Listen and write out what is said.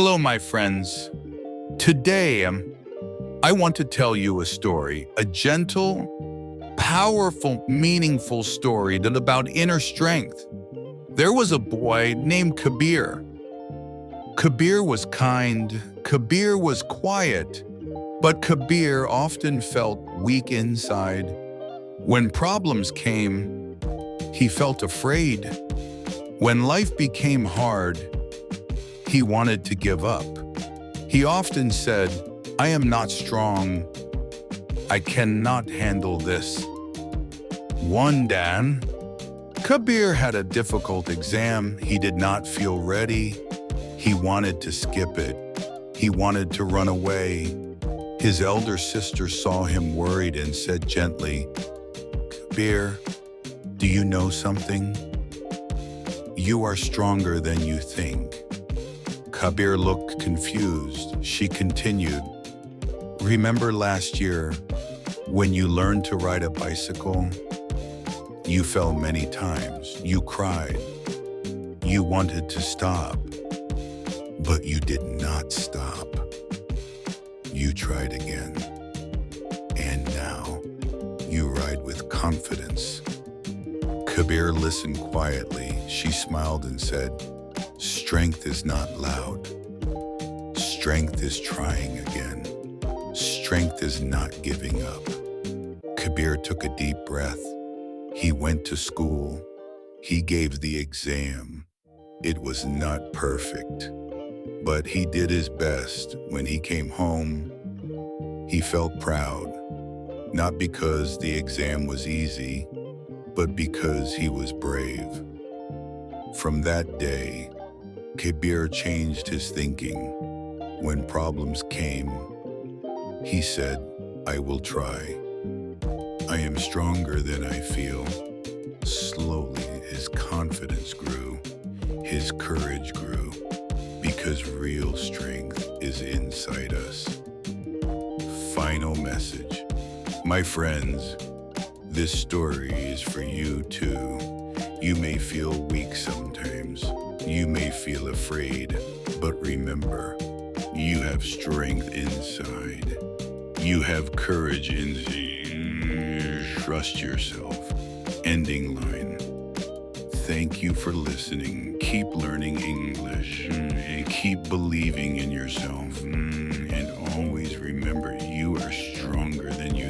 Hello, my friends. Today, I want to tell you a story, a gentle, powerful, meaningful story that about inner strength. There was a boy named Kabir. Kabir was kind, Kabir was quiet, but Kabir often felt weak inside. When problems came, he felt afraid. When life became hard, he wanted to give up. He often said, "I am not strong. I cannot handle this." One day, Kabir had a difficult exam. He did not feel ready. He wanted to skip it. He wanted to run away. His elder sister saw him worried and said gently, "Kabir, do you know something? You are stronger than you think." Kabir looked confused. She continued, "Remember last year when you learned to ride a bicycle? You fell many times. You cried. You wanted to stop, but you did not stop. You tried again. And now you ride with confidence." Kabir listened quietly. She smiled and said, "Strength is not loud. Strength is trying again. Strength is not giving up." Kabir took a deep breath. He went to school. He gave the exam. It was not perfect, but he did his best. When he came home, he felt proud, not because the exam was easy, but because he was brave. From that day, Kabir changed his thinking. When problems came, he said, "I will try. I am stronger than I feel." Slowly, his confidence grew. His courage grew, because real strength is inside us. Final message. My friends, this story is for you too. You may feel weak sometimes. You may feel afraid, but remember, you have strength inside. You have courage inside. Trust yourself. Ending line. Thank you for listening. Keep learning English and keep believing in yourself. And always remember, you are stronger than you